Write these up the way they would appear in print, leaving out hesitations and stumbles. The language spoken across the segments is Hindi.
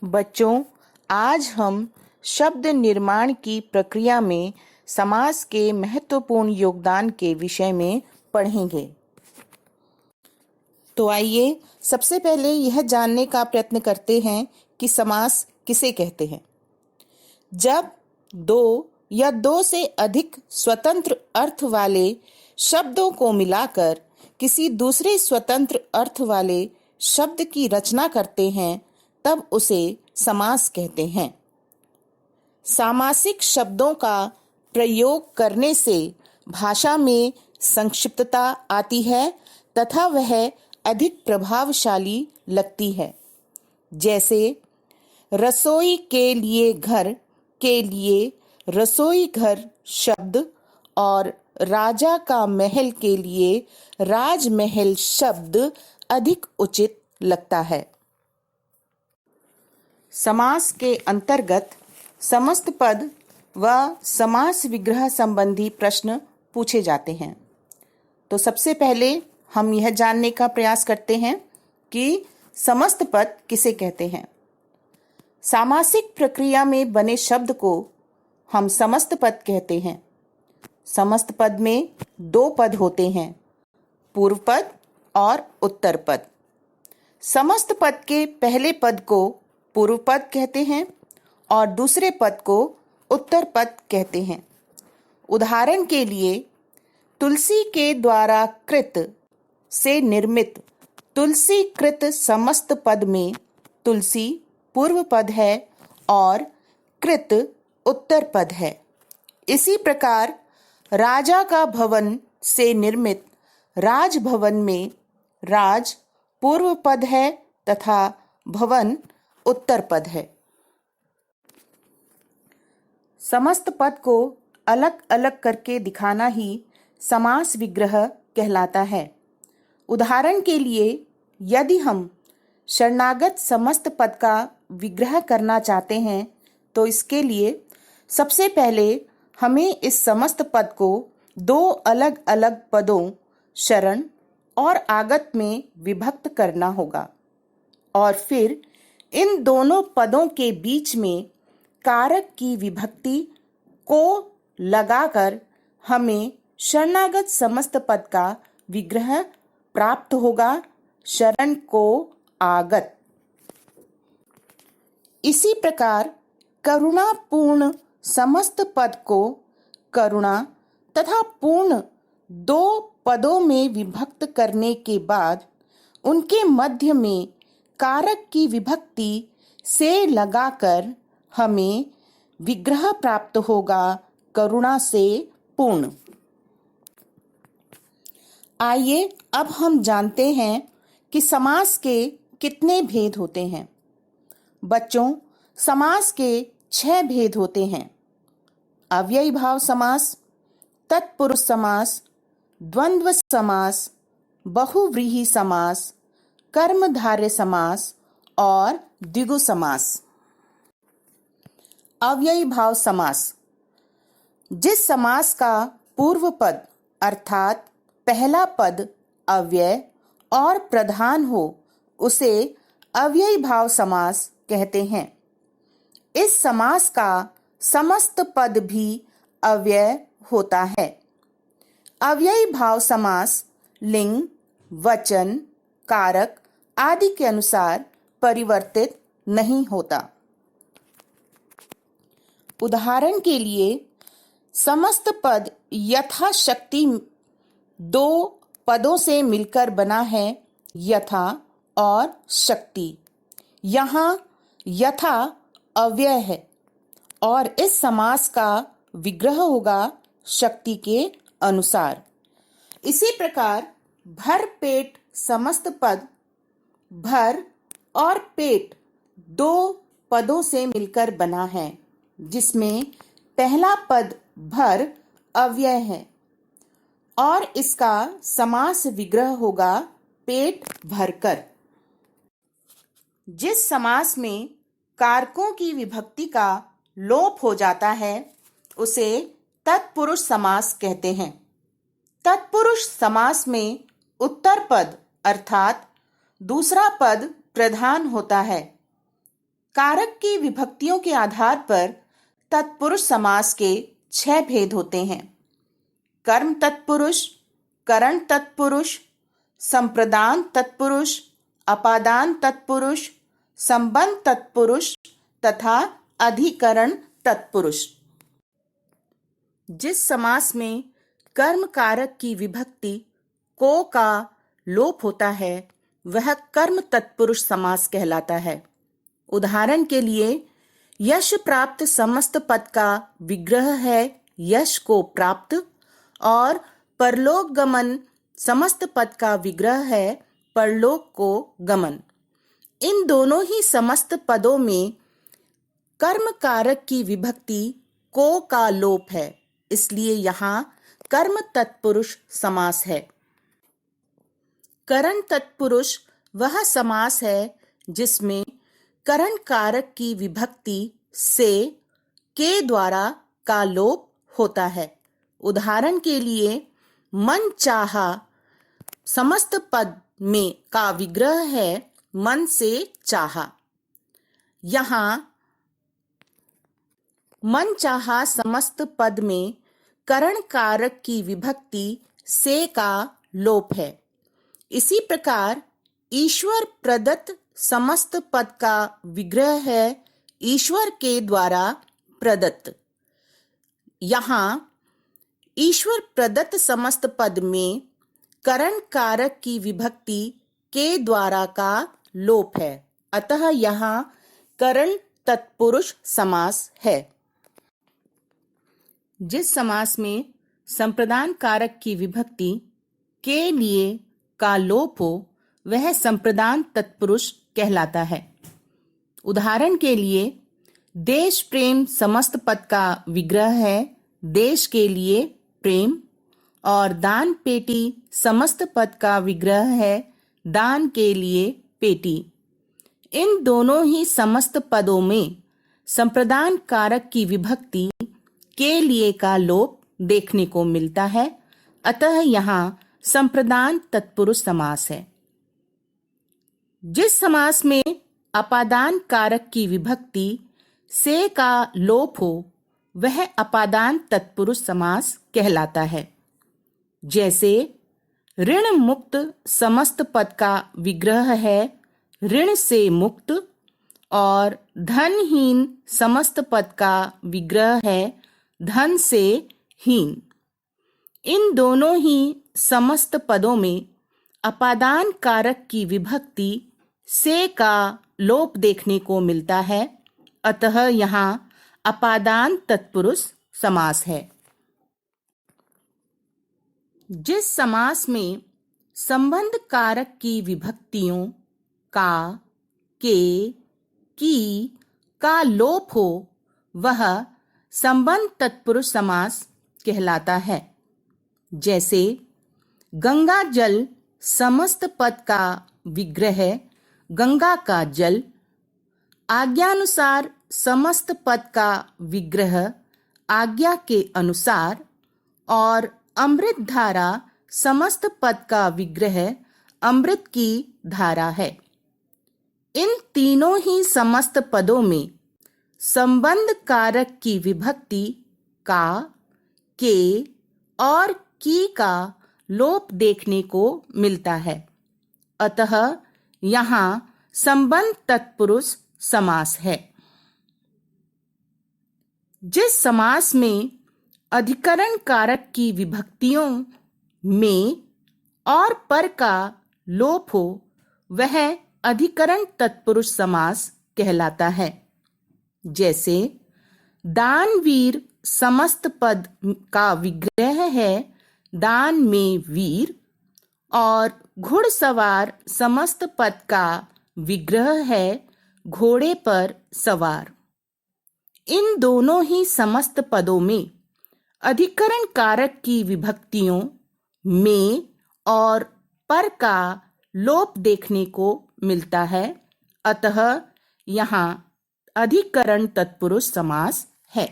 बच्चों, आज हम शब्द निर्माण की प्रक्रिया में समास के महत्वपूर्ण योगदान के विषय में पढ़ेंगे। तो आइए सबसे पहले यह जानने का प्रयत्न करते हैं कि समास किसे कहते हैं। जब दो या दो से अधिक स्वतंत्र अर्थ वाले शब्दों को मिलाकर किसी दूसरे स्वतंत्र अर्थ वाले शब्द की रचना करते हैं, तब उसे समास कहते हैं। सामासिक शब्दों का प्रयोग करने से भाषा में संक्षिप्तता आती है तथा वह अधिक प्रभावशाली लगती है। जैसे रसोई के लिए घर के लिए रसोई घर शब्द और राजा का महल के लिए राजमहल शब्द अधिक उचित लगता है। समास के अंतर्गत समस्त पद व समास विग्रह संबंधी प्रश्न पूछे जाते हैं। तो सबसे पहले हम यह जानने का प्रयास करते हैं कि समस्त पद किसे कहते हैं। सामासिक प्रक्रिया में बने शब्द को हम समस्त पद कहते हैं। समस्त पद में दो पद होते हैं, पूर्व पद और उत्तर पद। समस्त पद के पहले पद को पूर्व पद कहते हैं और दूसरे पद को उत्तर पद कहते हैं। उदाहरण के लिए, तुलसी के द्वारा कृत से निर्मित तुलसी कृत समस्त पद में तुलसी पूर्व पद है और कृत उत्तर पद है। इसी प्रकार राजा का भवन से निर्मित राजभवन में राज पूर्व पद है तथा भवन उत्तर पद है। समस्त पद को अलग अलग करके दिखाना ही समास विग्रह कहलाता है। उदाहरण के लिए, यदि हम शरणागत समस्त पद का विग्रह करना चाहते हैं तो इसके लिए सबसे पहले हमें इस समस्त पद को दो अलग अलग पदों शरण और आगत में विभक्त करना होगा और फिर इन दोनों पदों के बीच में कारक की विभक्ति को लगाकर हमें शरणागत समस्त पद का विग्रह प्राप्त होगा, शरण को आगत। इसी प्रकार करुणापूर्ण समस्त पद को करुणा तथा पूर्ण दो पदों में विभक्त करने के बाद उनके मध्य में कारक की विभक्ति से लगाकर हमें विग्रह प्राप्त होगा, करुणा से पूर्ण। आइए अब हम जानते हैं कि समास के कितने भेद होते हैं। बच्चों, समास के 6 भेद होते हैं। अव्ययी भाव समास, तत्पुरुष समास, द्वंद्व समास, बहुव्रीहि समास, कर्मधारय समास और द्विगु समास। अव्ययी भाव समास: जिस समास का पूर्व पद अर्थात पहला पद अव्यय और प्रधान हो उसे अव्ययी भाव समास कहते हैं। इस समास का समस्त पद भी अव्यय होता है। अव्ययी भाव समास लिंग, वचन, कारक आदि के अनुसार परिवर्तित नहीं होता। उदाहरण के लिए, समस्त पद यथाशक्ति दो पदों से मिलकर बना है, यथा और शक्ति। यहाँ यथा अव्यय है और इस समास का विग्रह होगा शक्ति के अनुसार। इसी प्रकार भर पेट समस्त पद भर और पेट दो पदों से मिलकर बना है, जिसमें पहला पद भर अव्यय है और इसका समास विग्रह होगा पेट भरकर। जिस समास में कारकों की विभक्ति का लोप हो जाता है उसे तत्पुरुष समास कहते हैं। तत्पुरुष समास में उत्तर पद अर्थात दूसरा पद प्रधान होता है। कारक की विभक्तियों के आधार पर तत्पुरुष समास के 6 भेद होते हैं। कर्म तत्पुरुष, करण तत्पुरुष, संप्रदान तत्पुरुष, अपादान तत्पुरुष, संबंध तत्पुरुष तथा अधिकरण तत्पुरुष। जिस समास में कर्म कारक की विभक्ति को का लोप होता है वह कर्म तत्पुरुष समास कहलाता है। उदाहरण के लिए यश प्राप्त समस्त पद का विग्रह है यश को प्राप्त और परलोक गमन समस्त पद का विग्रह है परलोक को गमन। इन दोनों ही समस्त पदों में कर्म कारक की विभक्ति को का लोप है, इसलिए यहाँ कर्म तत्पुरुष समास है। करण तत्पुरुष वह समास है जिसमें करण कारक की विभक्ति से के द्वारा का लोप होता है। उदाहरण के लिए मन चाहा समस्त पद में का विग्रह है मन से चाहा। यहाँ मन चाहा समस्त पद में करण कारक की विभक्ति से का लोप है। इसी प्रकार ईश्वर प्रदत्त समस्त पद का विग्रह है ईश्वर के द्वारा प्रदत्त। यहाँ ईश्वर प्रदत्त समस्त पद में करण कारक की विभक्ति के द्वारा का लोप है, अतः यहाँ करण तत्पुरुष समास है। जिस समास में संप्रदान कारक की विभक्ति के लिए का लोप हो वह संप्रदान तत्पुरुष कहलाता है। उदाहरण के लिए देश प्रेम समस्त पद का विग्रह है देश के लिए प्रेम और दान पेटी समस्त पद का विग्रह है दान के लिए पेटी। इन दोनों ही समस्त पदों में संप्रदान कारक की विभक्ति के लिए का लोप देखने को मिलता है, अतः यहाँ संप्रदान तत्पुरुष समास है। जिस समास में अपादान कारक की विभक्ति से का लोप हो वह अपादान तत्पुरुष समास कहलाता है। जैसे ऋण मुक्त समस्त पद का विग्रह है ऋण से मुक्त और धनहीन समस्त पद का विग्रह है धन से हीन। इन दोनों ही समस्त पदों में अपादान कारक की विभक्ति से का लोप देखने को मिलता है, अतः यहाँ अपादान तत्पुरुष समास है। जिस समास में संबंध कारक की विभक्तियों का, के, की का लोप हो वह संबंध तत्पुरुष समास कहलाता है। जैसे गंगा जल समस्त पद का विग्रह गंगा का जल, आज्ञानुसार समस्त पद का विग्रह आज्ञा के अनुसार और अमृत धारा समस्त पद का विग्रह अमृत की धारा है। इन तीनों ही समस्त पदों में संबंध कारक की विभक्ति का, के और की का लोप देखने को मिलता है, अतः यहाँ संबंध तत्पुरुष समास है। जिस समास में अधिकरण कारक की विभक्तियों में और पर का लोप हो वह अधिकरण तत्पुरुष समास कहलाता है। जैसे दानवीर समस्त पद का विग्रह है दान में वीर और घुड़सवार समस्त पद का विग्रह है घोड़े पर सवार। इन दोनों ही समस्त पदों में अधिकरण कारक की विभक्तियों में और पर का लोप देखने को मिलता है, अतः यहाँ अधिकरण तत्पुरुष समास है।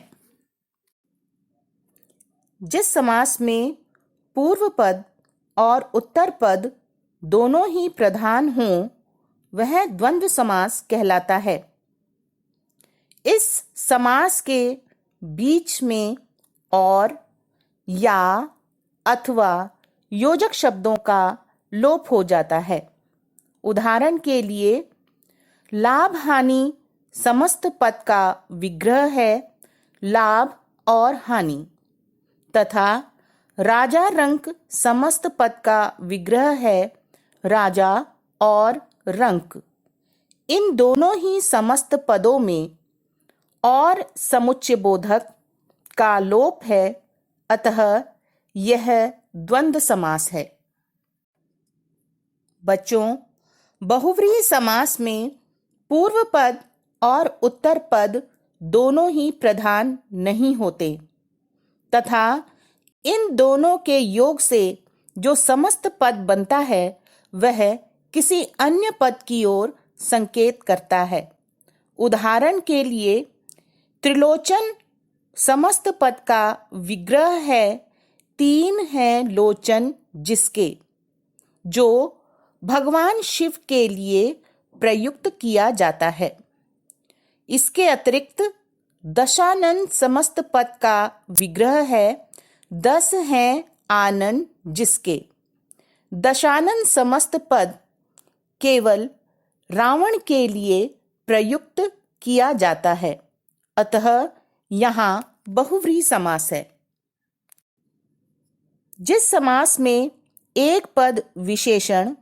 जिस समास में पूर्व पद और उत्तर पद दोनों ही प्रधान हों वह द्वंद्व समास कहलाता है। इस समास के बीच में और, या, अथवा योजक शब्दों का लोप हो जाता है। उदाहरण के लिए, लाभ हानि समस्त पद का विग्रह है लाभ और हानि, तथा राजा रंक समस्त पद का विग्रह है राजा और रंक। इन दोनों ही समस्त पदों में और समुच्चय बोधक का लोप है, अतः यह द्वंद्व समास है। बच्चों, बहुव्रीहि समास में पूर्व पद और उत्तर पद दोनों ही प्रधान नहीं होते, तथा इन दोनों के योग से जो समस्त पद बनता है वह किसी अन्य पद की ओर संकेत करता है। उदाहरण के लिए, त्रिलोचन समस्त पद का विग्रह है तीन है लोचन जिसके, जो भगवान शिव के लिए प्रयुक्त किया जाता है। इसके अतिरिक्त दशानन समस्त पद का विग्रह है 10 हैं आनन जिसके। दशानन समस्त पद केवल रावण के लिए प्रयुक्त किया जाता है, अतः यहाँ बहुव्रीहि समास है। जिस समास में एक पद विशेषण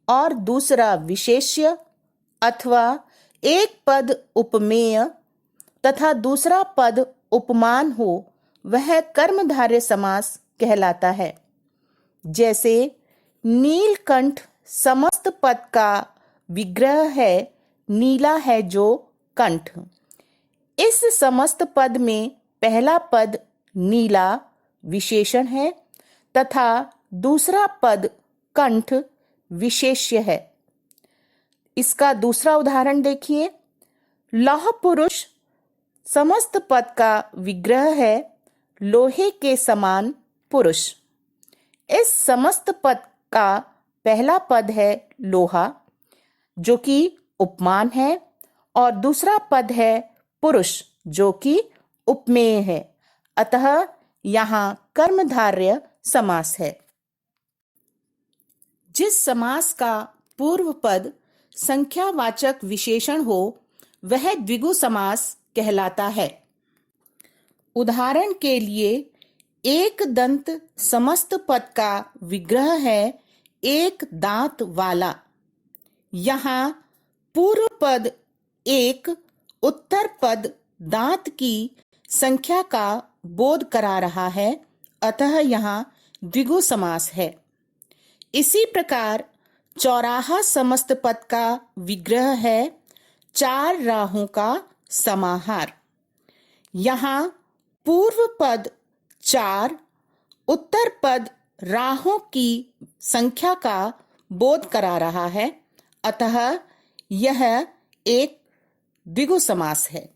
और दूसरा विशेष्य, अथवा एक पद उपमेय तथा दूसरा पद उपमान हो, वह कर्मधारय समास कहलाता है। जैसे नीलकंठ समस्त पद का विग्रह है नीला है जो कंठ। इस समस्त पद में पहला पद नीला विशेषण है तथा दूसरा पद कंठ विशेष्य है। इसका दूसरा उदाहरण देखिए, लौह पुरुष समस्त पद का विग्रह है लोहे के समान पुरुष। इस समस्त पद का पहला पद है लोहा जो कि उपमान है, और दूसरा पद है पुरुष जो कि उपमेय है, अतः यहाँ कर्मधारय समास है। जिस समास का पूर्व पद संख्यावाचक विशेषण हो वह द्विगु समास कहलाता है। उदाहरण के लिए, एक दंत समस्त पद का विग्रह है एक दांत वाला। यहाँ पूर्व पद एक, उत्तर पद दांत की संख्या का बोध करा रहा है, अतः यहाँ द्विगु समास है। इसी प्रकार चौराहा समस्त पद का विग्रह है चार राहों का समाहार। यहाँ पूर्व पद चार, उत्तर पद राहों की संख्या का बोध करा रहा है, अतः यह एक द्विगु समास है।